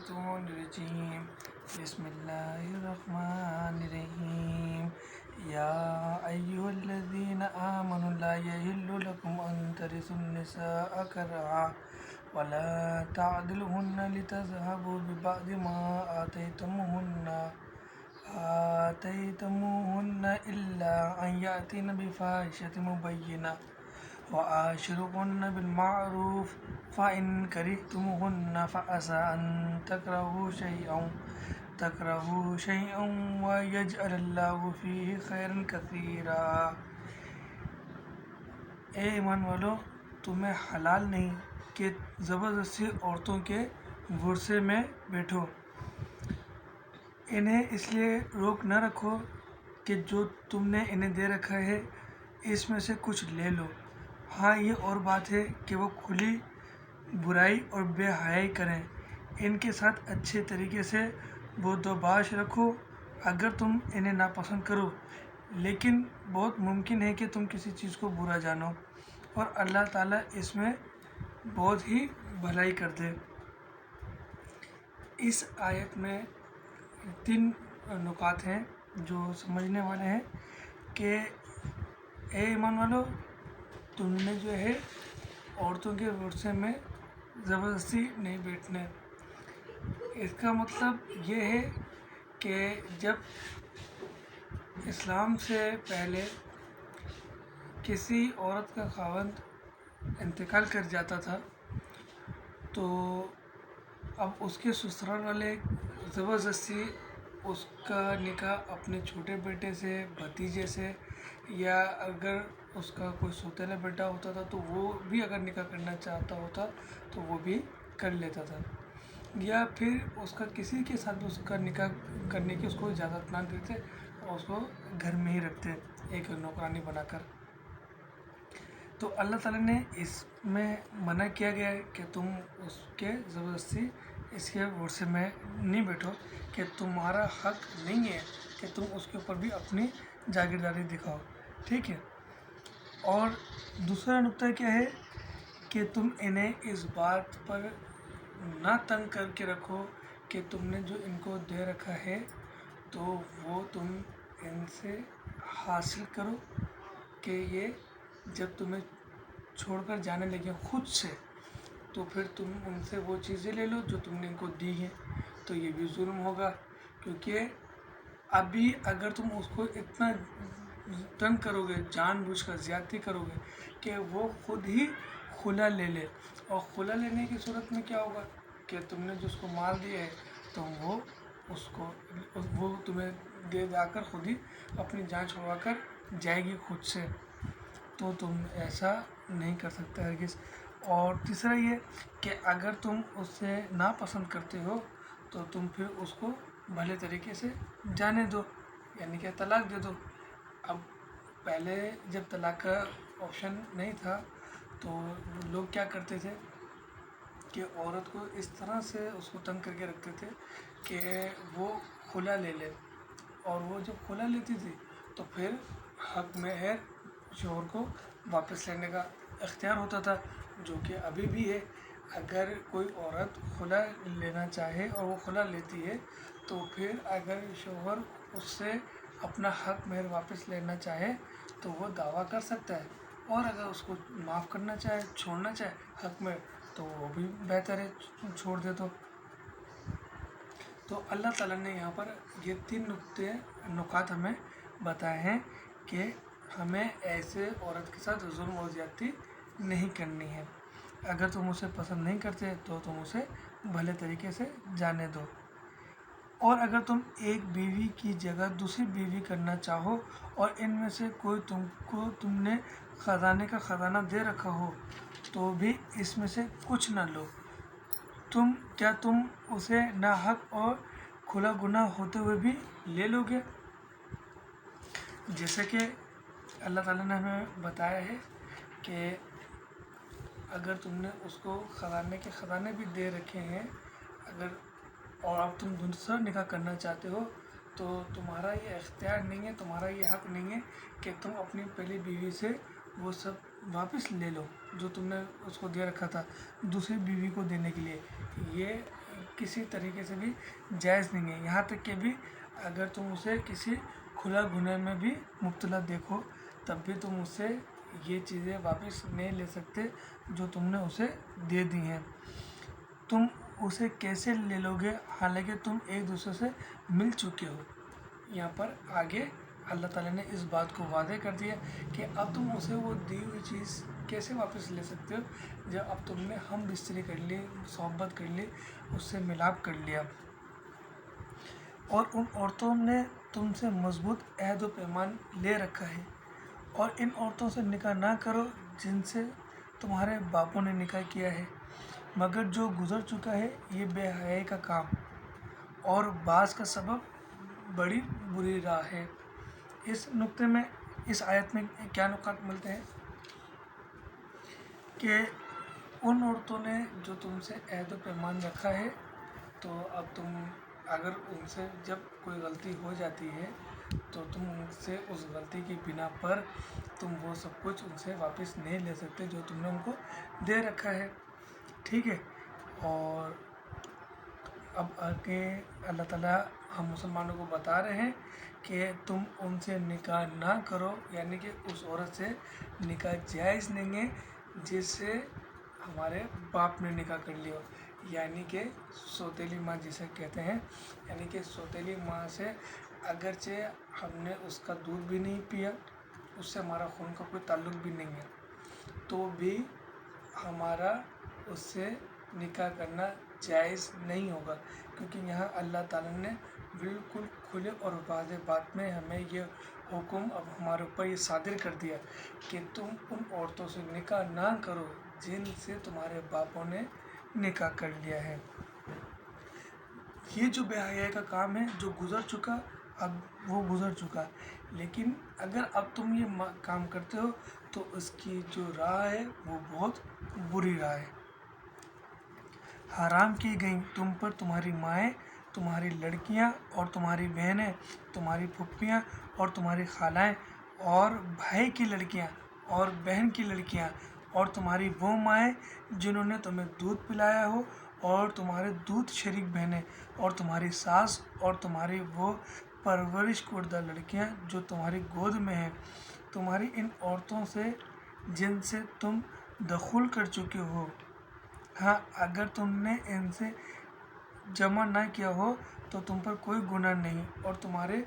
الشيطان الرجيم بسم الله الرحمن الرحيم يا أيها الذين آمنوا لا يحل لكم أن ترثوا النساء كرها ولا تعضلوهن لتذهبوا ببعض ما آتيتموهن إلا أن يأتين بفاحشة مبينة وعاشروهن بالمعروف فإن كرهتموهن فعسى أن تكرهوا شيئا ويجعل الله فيه خيرا كثيرا۔ اے ایمان والو، تمہیں حلال نہیں کہ زبردستی عورتوں کے ورثے میں بیٹھو۔ انہیں اس لیے روک نہ رکھو کہ جو تم نے انہیں دے رکھا ہے اس میں سے کچھ لے لو۔ ہاں، یہ اور بات ہے کہ وہ کھلی برائی اور بے حیائی کریں۔ ان کے ساتھ اچھے طریقے سے بود و باش رکھو اگر تم انہیں ناپسند کرو، لیکن بہت ممکن ہے کہ تم کسی چیز کو برا جانو اور اللہ تعالیٰ اس میں بہت ہی بھلائی کر دے۔ اس آیت میں 3 نکات ہیں جو سمجھنے والے ہیں کہ اے ایمان والو، تم نے جو ہے عورتوں کے ورثے میں زبردستی نہیں بیٹھنے۔ اس کا مطلب یہ ہے کہ جب اسلام سے پہلے کسی عورت کا خاوند انتقال کر جاتا تھا تو اب اس کے سسرال والے زبردستی اس کا نکاح اپنے چھوٹے بیٹے سے، بھتیجے سے، یا اگر اس کا کوئی سوتیلا بیٹا ہوتا تھا تو وہ بھی اگر نکاح کرنا چاہتا ہوتا تو وہ بھی کر لیتا تھا، یا پھر اس کا کسی کے ساتھ اس کا نکاح کرنے کی اس کو اجازت نہ دیتے اور اس کو گھر میں ہی رکھتے ایک نوکرانی بنا کر۔ تو اللہ تعالیٰ نے اس میں منع کیا گیا ہے کہ تم اس کے زبردستی اس کے ورثے میں نہیں بیٹھو، کہ تمہارا حق نہیں ہے کہ تم اس کے اوپر بھی اپنی جاگیرداری دکھاؤ، ٹھیک ہے۔ اور دوسرا نکتہ کیا ہے کہ تم انہیں اس بات پر نہ تنگ کر کے رکھو کہ تم نے جو ان کو دے رکھا ہے تو وہ تم ان سے حاصل کرو، کہ یہ جب تمہیں چھوڑ کر جانے لگے خود سے تو پھر تم ان سے وہ چیزیں لے لو جو تم نے ان کو دی ہیں۔ تو یہ بھی ظلم ہوگا، کیونکہ ابھی اگر تم اس کو اتنا تنگ کرو گے، جان بوجھ کر زیادتی کرو گے کہ وہ خود ہی خلا لے لے، اور خلا لینے کی صورت میں کیا ہوگا کہ تم نے جو اس کو مال دیا ہے تم وہ تمہیں دے کر خود ہی اپنی جان چھڑوا کر جائے گی خود سے، تو تم ایسا نہیں کر سکتے ہرگز۔ اور تیسرا یہ کہ اگر تم اس سے ناپسند کرتے ہو تو تم پھر اس کو بھلے طریقے سے جانے دو، یعنی کہ طلاق دے دو۔ اب پہلے جب طلاق کا آپشن نہیں تھا تو لوگ کیا کرتے تھے کہ عورت کو اس طرح سے اس کو تنگ کر کے رکھتے تھے کہ وہ خلا لے لے، اور وہ جب خلا لیتی تھی تو پھر حق مہر شوہر کو واپس لینے کا اختیار ہوتا تھا، جو کہ ابھی بھی ہے۔ اگر کوئی عورت خلا لینا چاہے اور وہ خلا لیتی ہے تو پھر اگر شوہر اس سے اپنا حق مہر واپس لینا چاہے تو وہ دعویٰ کر سکتا ہے، اور اگر اس کو معاف کرنا چاہے، چھوڑنا چاہے حق مہر، تو وہ بھی بہتر ہے، چھوڑ دے تو اللہ تعالیٰ نے یہاں پر یہ 3 نکات ہمیں بتائے ہیں کہ ہمیں ایسے عورت کے ساتھ ظلم و زیادتی نہیں کرنی ہے۔ اگر تم اسے پسند نہیں کرتے تو تم اسے بھلے طریقے سے جانے دو، اور اگر تم ایک بیوی کی جگہ دوسری بیوی کرنا چاہو اور ان میں سے کوئی تم نے خزانے کا خزانہ دے رکھا ہو تو بھی اس میں سے کچھ نہ لو۔ کیا تم اسے ناحق اور کھلا گناہ ہوتے ہوئے بھی لے لو گے؟ جیسا کہ اللہ تعالیٰ نے ہمیں بتایا ہے کہ اگر تم نے اس کو خزانے کے خزانے بھی دے رکھے ہیں اور اب تم دوسرا نکاح کرنا چاہتے ہو تو تمہارا یہ اختیار نہیں ہے، تمہارا یہ حق نہیں ہے کہ تم اپنی پہلی بیوی سے وہ سب واپس لے لو جو تم نے اس کو دے رکھا تھا دوسری بیوی کو دینے کے لیے۔ یہ किसी तरीके से भी जायज़ नहीं है। यहाँ तक कि भी अगर तुम उसे किसी खुला गुनाह में भी मुब्तला देखो तब भी तुम उससे ये चीज़ें वापस नहीं ले सकते जो तुमने उसे दे दी हैं। तुम उसे कैसे ले लोगे हालांकि तुम एक दूसरे से मिल चुके हो। यहाँ पर आगे अल्लाह ताला ने इस बात को वादे कर दिया कि अब तुम उसे वो दी हुई चीज़ कैसे वापस ले सकते हो जब अब तुमने हम बिस्तरी कर ली, सोहबत कर ली, उससे मिलाप कर लिया। और उन औरतों ने तुमसे मजबूत अहद व पैमान ले रखा है और इन औरतों से निकाह ना करो जिनसे तुम्हारे बापों ने निकाह किया है, मगर जो गुज़र चुका है ये बेहयाई का काम और बाज़ का सबब बड़ी बुरी राह है। इस नुक्ते में, इस आयत में क्या नुकात मिलते हैं कि उन औरतों ने जो तुमसे अहद व पैमान रखा है, तो अब तुम अगर उनसे जब कोई गलती हो जाती है तो तुम उनसे उस गलती की बिना पर तुम वो सब कुछ उनसे वापस नहीं ले सकते जो तुमने उनको दे रखा है, ठीक है। और अब आगे अल्लाह ताला हम मुसलमानों को बता रहे हैं कि तुम उनसे निकाह ना करो, यानी कि उस औरत से निकाह जायज़ नहीं है जिससे हमारे बाप ने निकाह कर लिया, यानी कि सौतेली माँ जिसे कहते हैं। यानी कि सौतेली माँ से अगरचे हमने उसका दूध भी नहीं पिया, उससे हमारा खून का कोई ताल्लुक़ भी नहीं है, तो भी हमारा उससे निकाह करना जायज़ नहीं होगा, क्योंकि यहाँ अल्लाह ताला ने बिल्कुल खुले और वाज़ेह बात में हमें ये हुक्म अब हमारे ऊपर ये सादिर कर दिया कि तुम उन औरतों से निकाह ना करो जिनसे तुम्हारे बापों ने निकाह कर लिया है। ये जो बेहयाई का काम है जो गुज़र चुका, अब वो गुज़र चुका, लेकिन अगर अब तुम ये काम करते हो तो उसकी जो राह है वो बहुत बुरी राह है। हराम की गई तुम पर तुम्हारी माएँ, तुम्हारी लड़कियां और तुम्हारी बहनें, तुम्हारी फुप्पियां और तुम्हारी खालाएं और भाई की लड़कियां और बहन की लड़कियां और तुम्हारी वो माएँ जिन्होंने तुम्हें दूध पिलाया हो और तुम्हारे दूध शरीक बहनें और तुम्हारी सास और तुम्हारी वो परवरिश कुर्दा लड़कियां जो तुम्हारी गोद में हैं, तुम्हारी इन औरतों से जिनसे तुम दखुल कर चुके हो। हाँ, अगर तुमने इनसे जमा ना किया हो तो तुम पर कोई गुनाह नहीं, और तुम्हारे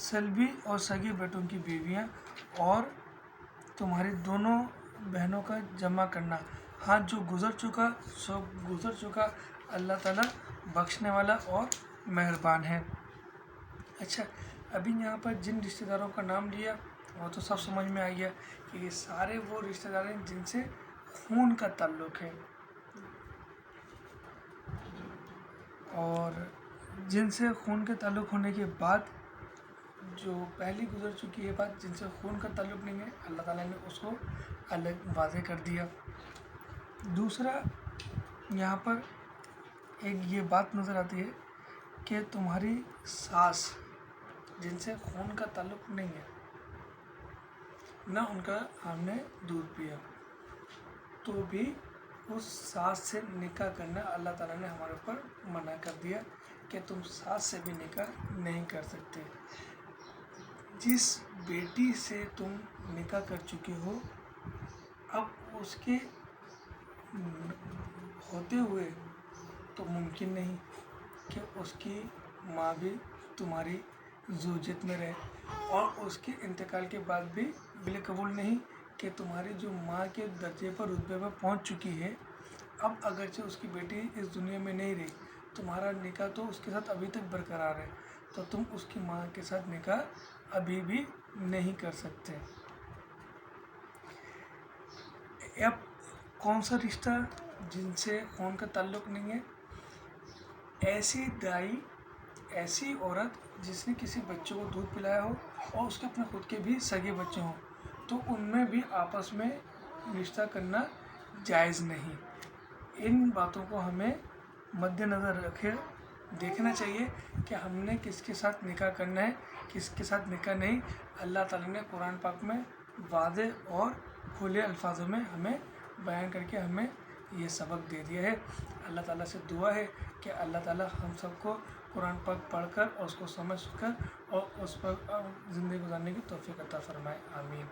सल्बी और सगी बेटों की बीवियाँ और तुम्हारी दोनों बहनों का जमा करना, हाँ जो गुज़र चुका सो गुज़र चुका, अल्लाह ताला बख्शने वाला और मेहरबान है। अच्छा, अभी यहाँ पर जिन रिश्तेदारों का नाम लिया वो तो सब समझ में आ गया कि ये सारे वो रिश्तेदार हैं जिनसे खून का ताल्लुक़ है, और जिनसे खून के ताल्लुक़ होने के बाद जो पहली गुजर चुकी है बात जिनसे खून का ताल्लुक़ नहीं है, अल्लाह ताला ने उसको अलग वाज़े कर दिया। दूसरा यहाँ पर एक ये बात नज़र आती है कि तुम्हारी सास जिनसे खून का ताल्लुक़ नहीं है ना उनका हमने दूध पिया, तो भी उस सास से निकाह करना अल्लाह ताला ने हमारे ऊपर मना कर दिया कि तुम सास से भी निकाह नहीं कर सकते। जिस बेटी से तुम निकाह कर चुके हो, अब उसके होते हुए तो मुमकिन नहीं कि उसकी माँ भी तुम्हारी ज़ौजियत में रहे, और उसके इंतकाल के बाद भी बिल कबूल नहीं कि तुम्हारी जो माँ के दर्जे पर रुतबे पर पहुँच चुकी है, अब अगरचे उसकी बेटी इस दुनिया में नहीं रही, तुम्हारा निकाह तो उसके साथ अभी तक बरकरार है, तो तुम उसकी माँ के साथ निकाह अभी भी नहीं कर सकते। अब कौन सा रिश्ता जिनसे खून का ताल्लुक़ नहीं है? ऐसी दाई, ऐसी औरत जिसने किसी बच्चे को दूध पिलाया हो और उसके अपने खुद के भी सगे बच्चे हों, तो उनमें भी आपस में रिश्ता करना जायज़ नहीं। इन बातों को हमें मद्देनज़र रखे देखना चाहिए कि हमने किसके साथ निकाह करना है, किसके साथ निकाह नहीं। अल्लाह ताला ने कुरान पाक में वाज़ेह और खुले अल्फाजों में हमें बयान करके हमें یہ سبق دے دیا ہے۔ اللہ تعالیٰ سے دعا ہے کہ اللہ تعالیٰ ہم سب کو قرآن پاک پڑھ کر اور اس کو سمجھ کر اور اس پر زندگی گزارنے کی توفیق عطا فرمائے، آمین۔